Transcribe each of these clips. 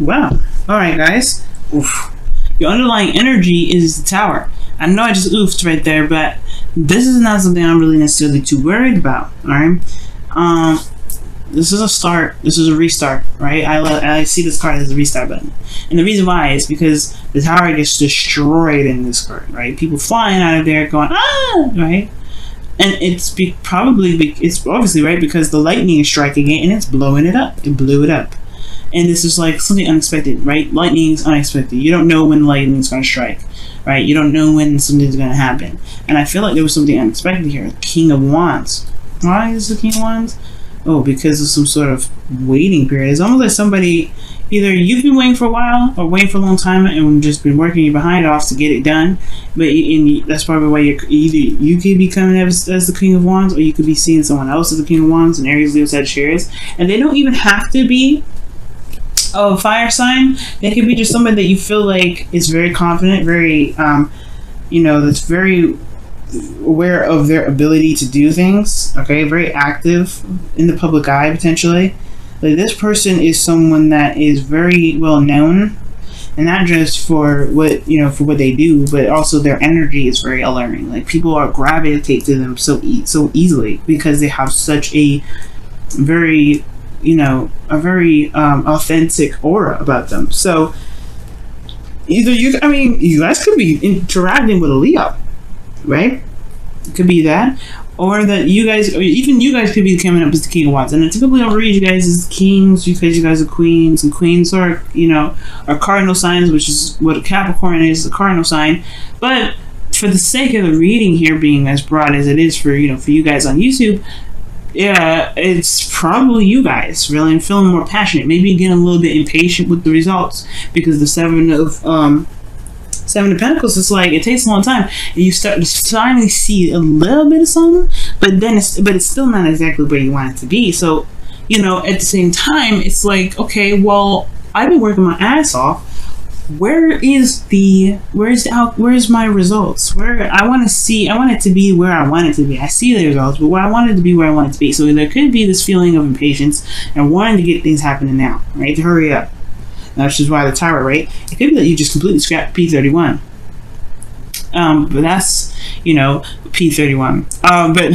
Wow. All right, guys. Oof. Your underlying energy is the Tower. I know I just oofed right there, but this is not something I'm really necessarily too worried about. All right. This is a start. This is a restart, right? I see this card as a restart button, and the reason why is because the Tower gets destroyed in this card, right? People flying out of there, going right, and it's it's obviously right because the lightning is striking it and it's blowing it up. It blew it up, and this is like something unexpected, right? Lightning is unexpected. You don't know when lightning is going to strike, right? You don't know when something's going to happen, and I feel like there was something unexpected here. King of Wands. Why is the King of Wands? Oh, because of some sort of waiting period. It's almost like somebody, either you've been waiting for a while or waiting for a long time and just been working your behind off to get it done. But that's probably why you could be coming as the King of Wands, or you could be seeing someone else as the King of Wands, and Aries, Leo, Sagittarius. And they don't even have to be a fire sign. They could be just somebody that you feel like is very confident, very, that's very aware of their ability to do things, okay, very active in the public eye potentially. Like, this person is someone that is very well known, and not just for what they do, but also their energy is very alluring. Like, people are gravitate to them so easily because they have such a very authentic aura about them. So either you guys could be interacting with a Leo, right? It could be that, or that you guys, or even you guys, could be coming up as the King of Wands. And I typically don't read you guys as kings because you guys are queens, and queens are cardinal signs, which is what a Capricorn is, a cardinal sign. But for the sake of the reading here being as broad as it is for you guys on YouTube, yeah, it's probably you guys really feeling more passionate, maybe getting a little bit impatient with the results, because the Seven of Pentacles, it's like it takes a long time, and you start to finally see a little bit of something, but it's still not exactly where you want it to be. So, at the same time, it's like, okay, well, I've been working my ass off. Where's my results? Where I want it to be where I want it to be. I see the results, but I want it to be where I want it to be. So there could be this feeling of impatience and wanting to get things happening now, right? To hurry up. Which is why the Tower, right? It could be that you just completely scrapped P31. But that's, P31. But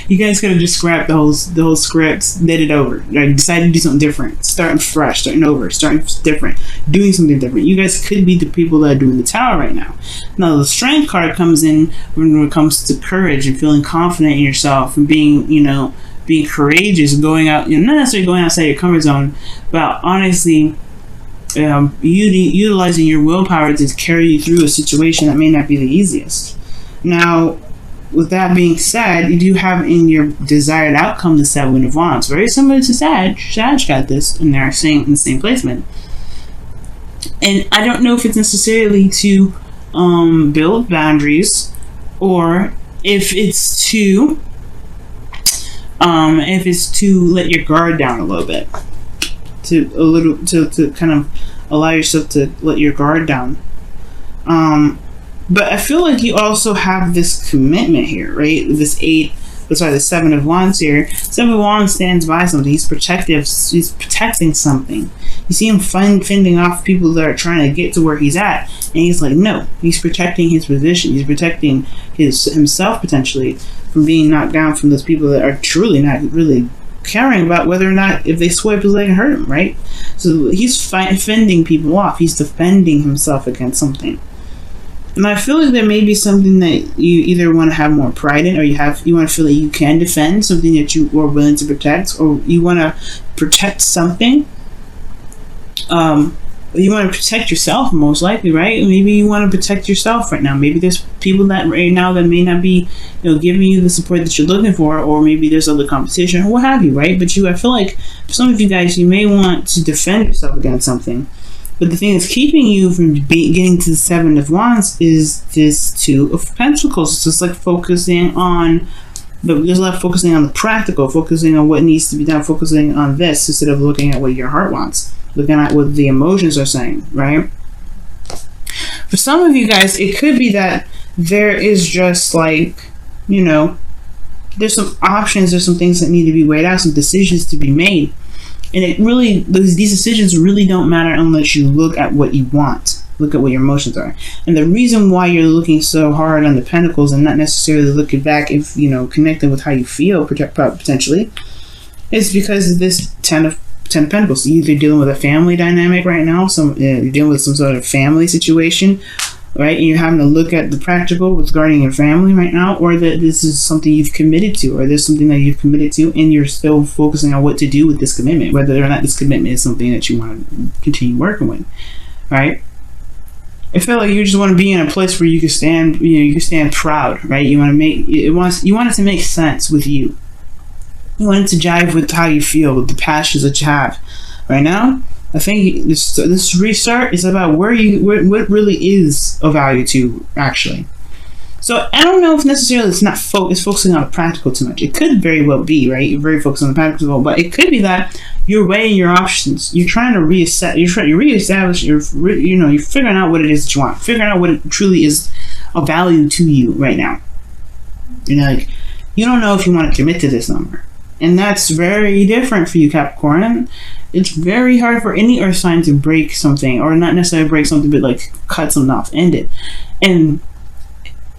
you guys could have just scrapped the whole script, did it over. Like, decided to do something different. Starting fresh, starting over, starting different, doing something different. You guys could be the people that are doing the Tower right now. Now, the Strength card comes in when it comes to courage and feeling confident in yourself and being courageous, going out, not necessarily going outside your comfort zone, but honestly, utilizing your willpower to carry you through a situation that may not be the easiest. Now, with that being said, you do have in your desired outcome the Seven of Wands, very similar to Sag. Sag got this, and they're saying in the same placement. And I don't know if it's necessarily to build boundaries, or if it's to let your guard down a little bit. To kind of allow yourself to let your guard down. But I feel like you also have this commitment here, right? The Seven of Wands here. Seven of Wands stands by something. He's protective. He's protecting something. You see him fending off people that are trying to get to where he's at, and he's like, no. He's protecting his position. He's protecting himself potentially from being knocked down from those people that are truly not really caring about whether or not if they swipe his leg and hurt him, right? So he's fending people off. He's defending himself against something. And I feel like there may be something that you either want to have more pride in, or you want to feel that you can defend something that you are willing to protect, or you want to protect something. You want to protect yourself, most likely, right? Maybe you want to protect yourself right now. Maybe there's people that right now that may not be, giving you the support that you're looking for, or maybe there's other competition, or what have you, right? But I feel like for some of you guys, you may want to defend yourself against something. But the thing that's keeping you from getting to the Seven of Wands is this Two of Pentacles. It's just like focusing on the practical, focusing on what needs to be done, focusing on this instead of looking at what your heart wants, looking at what the emotions are saying, right? For some of you guys, it could be that there is just like, there's some options, there's some things that need to be weighed out, some decisions to be made. And it really, these decisions really don't matter unless you look at what you want. Look at what your emotions are. And the reason why you're looking so hard on the pentacles and not necessarily looking back, if connecting with how you feel potentially, is because of this Ten of Pentacles. You're either dealing with a family dynamic right now, you're dealing with some sort of family situation, right? And you're having to look at the practical regarding your family right now, or that this is something you've committed to, or there's something that you've committed to, and you're still focusing on what to do with this commitment, whether or not this commitment is something that you want to continue working with, right? I feel like you just want to be in a place where you can stand, you can stand proud, right? You want it to make sense with you. You want it to jive with how you feel, with the passions that you have. Right now, I think this restart is about what really is of value to you, actually. So I don't know if necessarily it's focusing on the practical too much. It could very well be, right? You're very focused on the practical, but it could be that you're weighing your options. You're trying to reestablish. You're figuring out what it is that you want. Figuring out what it truly is of value to you right now. You don't know if you want to commit to this number. And that's very different for you, Capricorn. It's very hard for any earth sign to break something, or not necessarily break something, but like cut something off, end it. And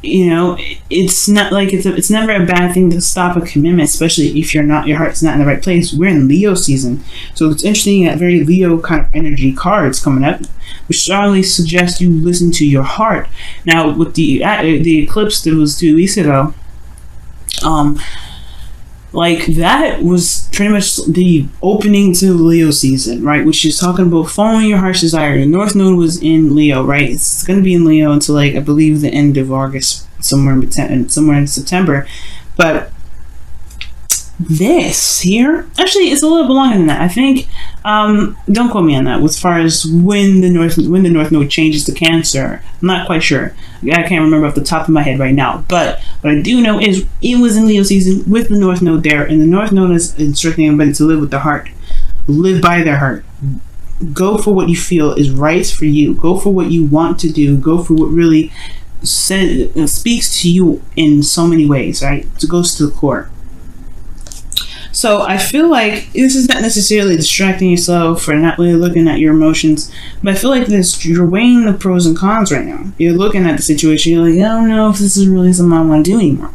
it's not like it's never a bad thing to stop a commitment, especially if your heart's not in the right place. We're in Leo season, so it's interesting that very Leo kind of energy cards coming up, which strongly suggests you listen to your heart. Now, with the eclipse that was 2 weeks ago, like that was pretty much the opening to Leo season, right? Which is talking about following your heart's desire. The North Node was in Leo, right? It's going to be in Leo until like I believe the end of August, somewhere in September. But this here, actually, it's a little bit longer than that. I think. Don't quote me on that. As far as when the North Node changes to Cancer, I'm not quite sure. I can't remember off the top of my head right now. But what I do know is it was in Leo season with the North Node there, and the North Node is instructing everybody to live with the heart, live by their heart. Go for what you feel is right for you. Go for what you want to do. Go for what really speaks to you in so many ways, right? It goes to the core. So I feel like this is not necessarily distracting yourself or not really looking at your emotions, but I feel like you're weighing the pros and cons right now. You're looking at the situation, you're like, I don't know if this is really something I want to do anymore.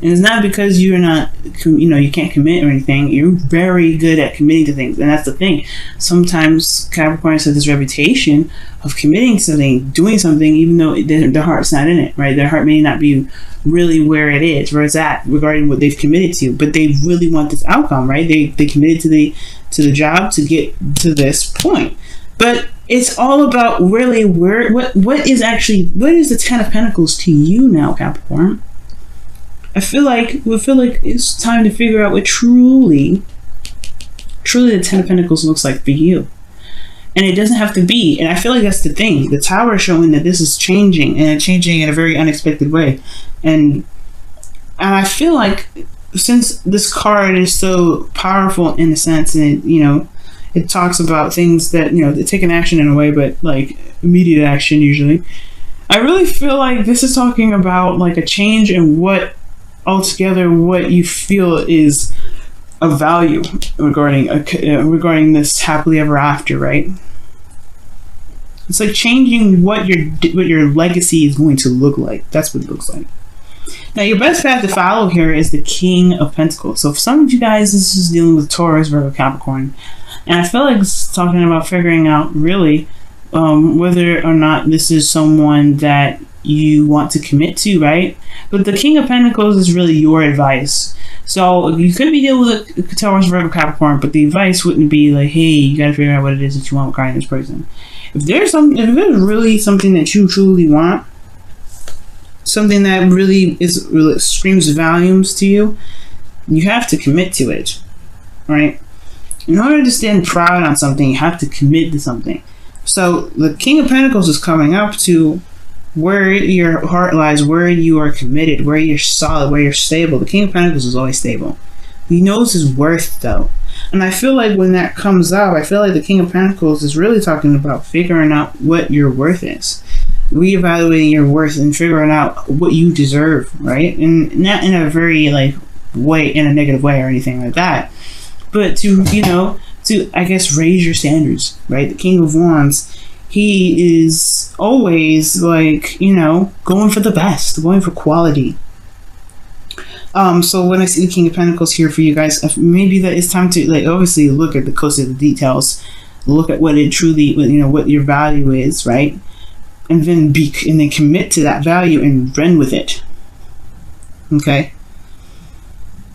And it's not because you're not, you can't commit or anything. You're very good at committing to things. And that's the thing. Sometimes Capricorns have this reputation of committing something, doing something, even though their heart's not in it, right? Their heart may not be really where it is, where it's at regarding what they've committed to, but they really want this outcome, right? They committed to the job to get to this point. But it's all about really what is the Ten of Pentacles to you now, Capricorn? I feel like it's time to figure out what truly the Ten of Pentacles looks like for you. And it doesn't have to be. And I feel like that's the thing. The Tower is showing that this is changing, and changing in a very unexpected way. And I feel like since this card is so powerful in a sense, and it talks about things that they take an action in a way, but like immediate action usually. I really feel like this is talking about like a change in what you feel is of value regarding this happily ever after, right? It's like changing what your legacy is going to look like. That's what it looks like. Now, your best path to follow here is the King of Pentacles. So for some of you guys, this is dealing with Taurus, Virgo, Capricorn. And I feel like it's talking about figuring out really whether or not this is someone that you want to commit to, right? But the King of Pentacles is really your advice. So you could be dealing with a Taurus, Virgo, Capricorn, but the advice wouldn't be like, hey, you got to figure out what it is that you want regarding this person. If there's really something that you truly want, something that really screams volumes to you, you have to commit to it, right? In order to stand proud on something, you have to commit to something. So the King of Pentacles is coming up to where your heart lies, where you are committed, where you're solid, where you're stable. The King of Pentacles is always stable. He knows his worth, though. And I feel like when that comes up, I feel like the King of Pentacles is really talking about figuring out what your worth is. Reevaluating your worth and figuring out what you deserve, right? And not in a very, way, in a negative way or anything like that. But to, to, I guess, raise your standards, right? The King of Wands, he is always like, you know, going for the best, going for quality. So when I see the King of Pentacles here for you guys, maybe that it's time to, like, obviously look at the closer to the details, look at what it truly, you know, what your value is, right? And then commit to that value and run with it. Okay?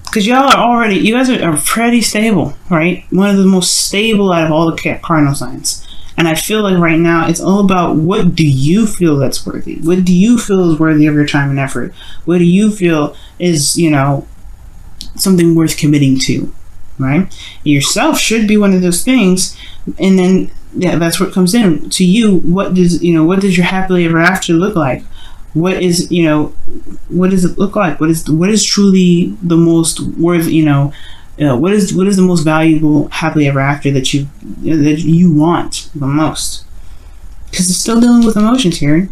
Because y'all are already, you guys are pretty stable, right? One of the most stable out of all the cardinal signs. And I feel like right now it's all about, what do you feel that's worthy? What do you feel is worthy of your time and effort? What do you feel is, you know, something worth committing to, right? Yourself should be one of those things. And then, yeah, that's what comes in to you. What does your happily ever after look like? What is, you know, what does it look like? What is truly the most worth, you know, what is the most valuable happily ever after that you want the most? Because it's still dealing with emotions here.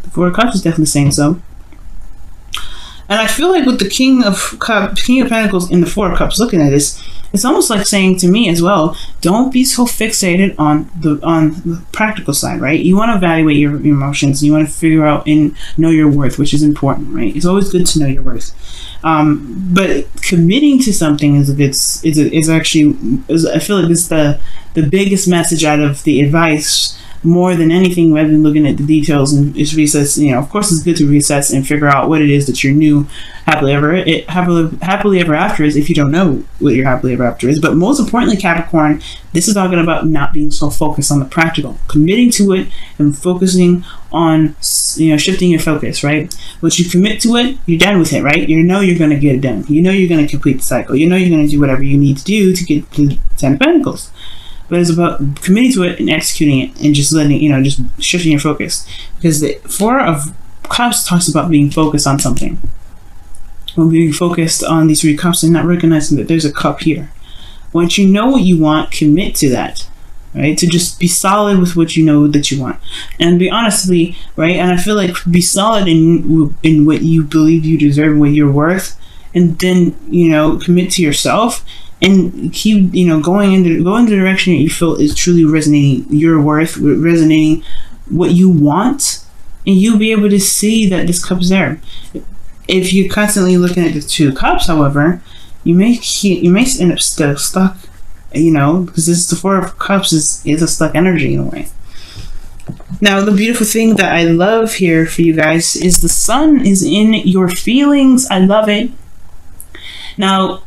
The Four of Cups is definitely saying so. And I feel like with the King of Pentacles and the Four of Cups looking at this, it's almost like saying to me as well, don't be so fixated on the practical side, right? You want to evaluate your emotions. You want to figure out and know your worth, which is important, right? It's always good to know your worth. But committing to something is actually I feel like it's the biggest message out of the advice, more than anything, rather than looking at the details and just reassess. You know, of course, it's good to reassess and figure out what it is that your new happily ever after is, if you don't know what your happily ever after is. But most importantly, Capricorn, this is talking about not being so focused on the practical, committing to it and focusing on, you know, shifting your focus, right? Once you commit to it, you're done with it, right? You know you're going to get it done. You know you're going to complete the cycle. You know you're going to do whatever you need to do to get to 10 of Pentacles. But it's about committing to it and executing it and just letting, you know, just shifting your focus. Because the Four of Cups talks about being focused on something. When being focused on these three cups and not recognizing that there's a cup here. Once you know what you want, commit to that. Right? To just be solid with what you know that you want. And be honestly, right? And I feel like be solid in what you believe you deserve, what you're worth. And then, you know, commit to yourself. And keep, you know, going in the direction that you feel is truly resonating your worth, resonating what you want, and you'll be able to see that this cup's there. If you're constantly looking at the Two Cups, however, you may end up still stuck, you know, because this the Four of Cups is a stuck energy in a way. Now, the beautiful thing that I love here for you guys is the Sun is in your feelings. I love it. Now,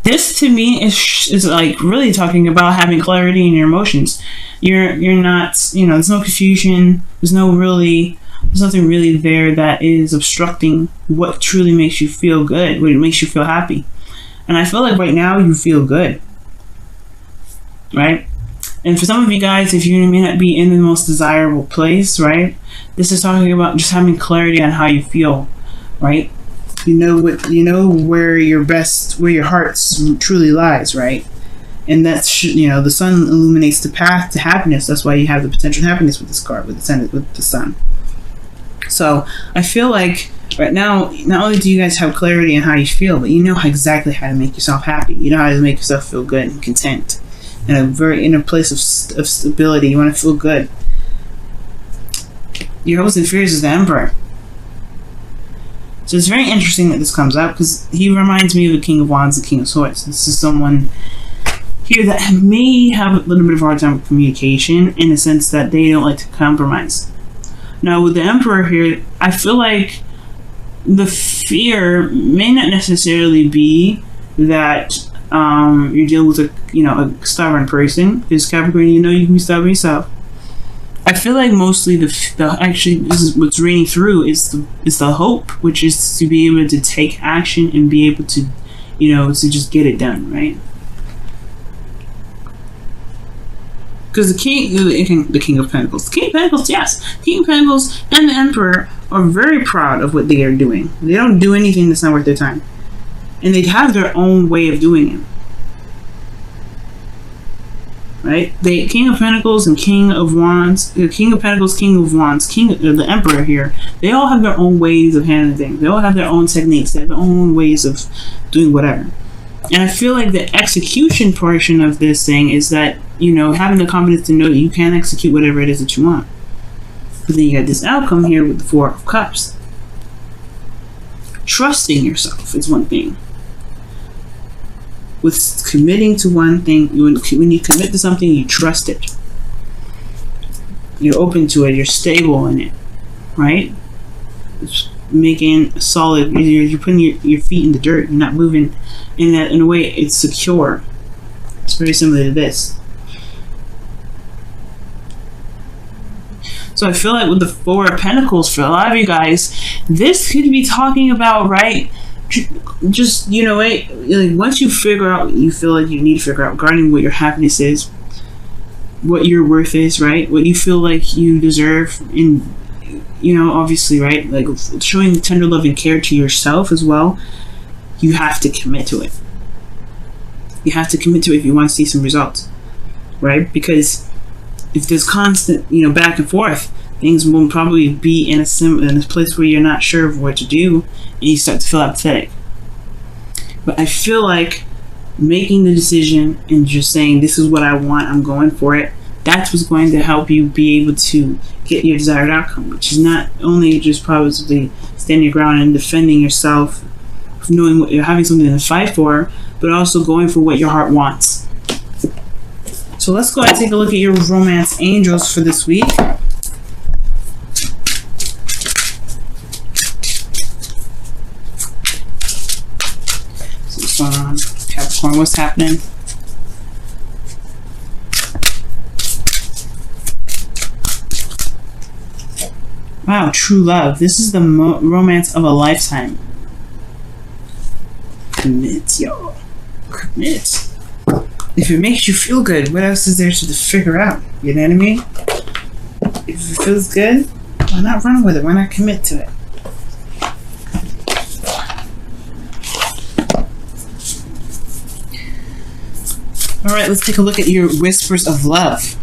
this to me is like really talking about having clarity in your emotions. You're not, you know, there's no confusion. There's nothing really there that is obstructing what truly makes you feel good, what makes you feel happy. And I feel like right now you feel good, right? And for some of you guys, if you may not be in the most desirable place, right? This is talking about just having clarity on how you feel, right? You know where your heart truly lies, right? And that's, you know, the Sun illuminates the path to happiness. That's why you have the potential happiness with this card, with the Sun. So I feel like right now, not only do you guys have clarity on how you feel, but you know exactly how to make yourself happy. You know how to make yourself feel good and content, in a place of stability. You want to feel good. Your hopes and fears is the Emperor. So it's very interesting that this comes up, because he reminds me of the King of Wands and King of Swords. This is someone here that may have a little bit of a hard time with communication, in the sense that they don't like to compromise. Now with the Emperor here, I feel like the fear may not necessarily be that you're dealing with a stubborn person, because Capricorn, you know you can be stubborn yourself. I feel like mostly actually this is what's reading through is the hope, which is to be able to take action and be able to, you know, to just get it done, right? Because the King of Pentacles, yes, the King of Pentacles and the Emperor are very proud of what they are doing. They don't do anything that's not worth their time, and they have their own way of doing it. Right? The King of Pentacles and King of Wands, the King of Pentacles, King of Wands, the Emperor here, they all have their own ways of handling things. They all have their own techniques. They have their own ways of doing whatever. And I feel like the execution portion of this thing is that, you know, having the confidence to know that you can execute whatever it is that you want. But then you got this outcome here with the Four of Cups. Trusting yourself is one thing. With committing to one thing, when you commit to something, you trust it. You're open to it. You're stable in it, right? It's making solid. You're putting your feet in the dirt. You're not moving in a way. It's secure. It's very similar to this. So I feel like with the Four of Pentacles, for a lot of you guys, this could be talking about, right, just, you know, like once you figure out what you feel like you need to figure out regarding what your happiness is, what your worth is, right, what you feel like you deserve, and, you know, obviously, right, like showing tender love and care to yourself as well, you have to commit to it. You have to commit to it if you want to see some results, right? Because if there's constant, you know, back and forth, things will probably be in a place where you're not sure of what to do, and you start to feel apathetic. But I feel like making the decision and just saying, this is what I want, I'm going for it, that's what's going to help you be able to get your desired outcome, which is not only just probably standing your ground and defending yourself, knowing what you're having something to fight for, but also going for what your heart wants. So let's go ahead and take a look at your romance angels for this week. So what's going on, Capricorn? What's happening? Wow, true love. This is the romance of a lifetime. Commit, y'all. Commit. If it makes you feel good, what else is there to figure out? You know what I mean? If it feels good, why not run with it? Why not commit to it? Alright, let's take a look at your whispers of love.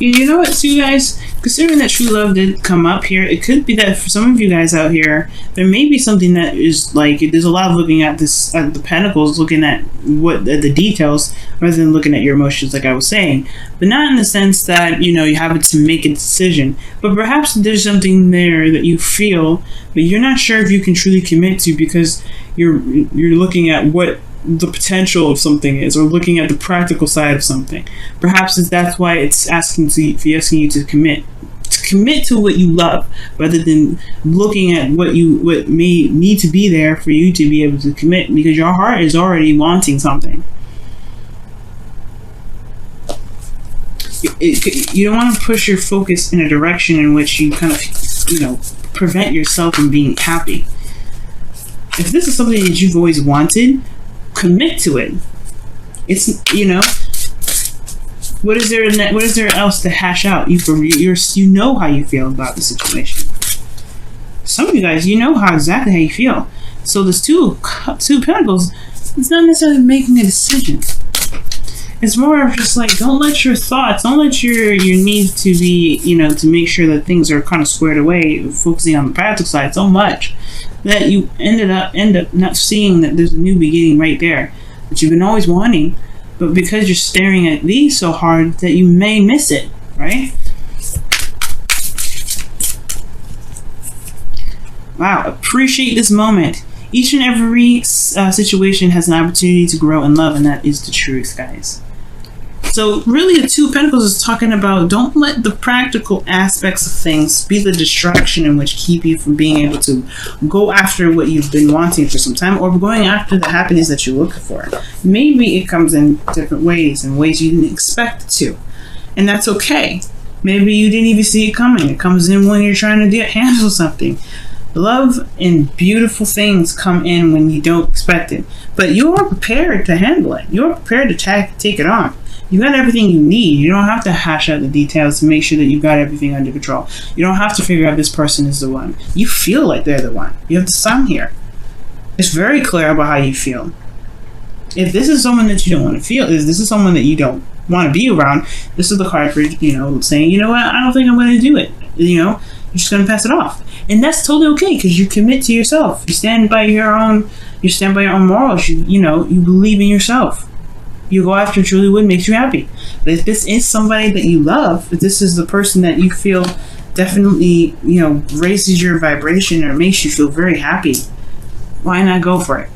You know what, so you guys, considering that true love did come up here, it could be that for some of you guys out here, there may be something that is like, there's a lot of looking at this, at the pentacles, looking at what the details, rather than looking at your emotions, like I was saying. But not in the sense that, you know, you have to make a decision, but perhaps there's something there that you feel, but you're not sure if you can truly commit to, because you're looking at what the potential of something is, or looking at the practical side of something. Perhaps that's why it's asking you to commit to what you love, rather than looking at what may need to be there for you to be able to commit, because your heart is already wanting something. You don't want to push your focus in a direction in which you kind of, you know, prevent yourself from being happy. If this is something that you've always wanted, commit to it. It's, you know, what is there else to hash out? You know how you feel about the situation. Some of you guys, you know exactly how you feel. So this two pentacles, it's not necessarily making a decision. It's more of just like, don't let your thoughts, don't let your needs to be, you know, to make sure that things are kind of squared away, focusing on the practical side so much that you end up not seeing that there's a new beginning right there that you've been always wanting, but because you're staring at these so hard that you may miss it, right? Wow, appreciate this moment. Each and every situation has an opportunity to grow in love, and that is the truth, guys. So really, the Two of Pentacles is talking about, don't let the practical aspects of things be the distraction in which keep you from being able to go after what you've been wanting for some time, or going after the happiness that you're looking for. Maybe it comes in different ways, in ways you didn't expect it to, and that's okay. Maybe you didn't even see it coming. It comes in when you're trying to handle something. Love and beautiful things come in when you don't expect it, but you're prepared to handle it. You're prepared to take it on. You got everything you need. You don't have to hash out the details to make sure that you got everything under control. You don't have to figure out this person is the one. You feel like they're the one. You have the sun here. It's very clear about how you feel. If this is someone that you don't want to feel, if this is someone that you don't want to be around, this is the card for, saying, you know what, I don't think I'm going to do it. You're just going to pass it off. And that's totally okay, because you commit to yourself. You stand by your own morals. You believe in yourself. You go after truly what makes you happy. But if this is somebody that you love, if this is the person that you feel definitely, raises your vibration or makes you feel very happy, why not go for it?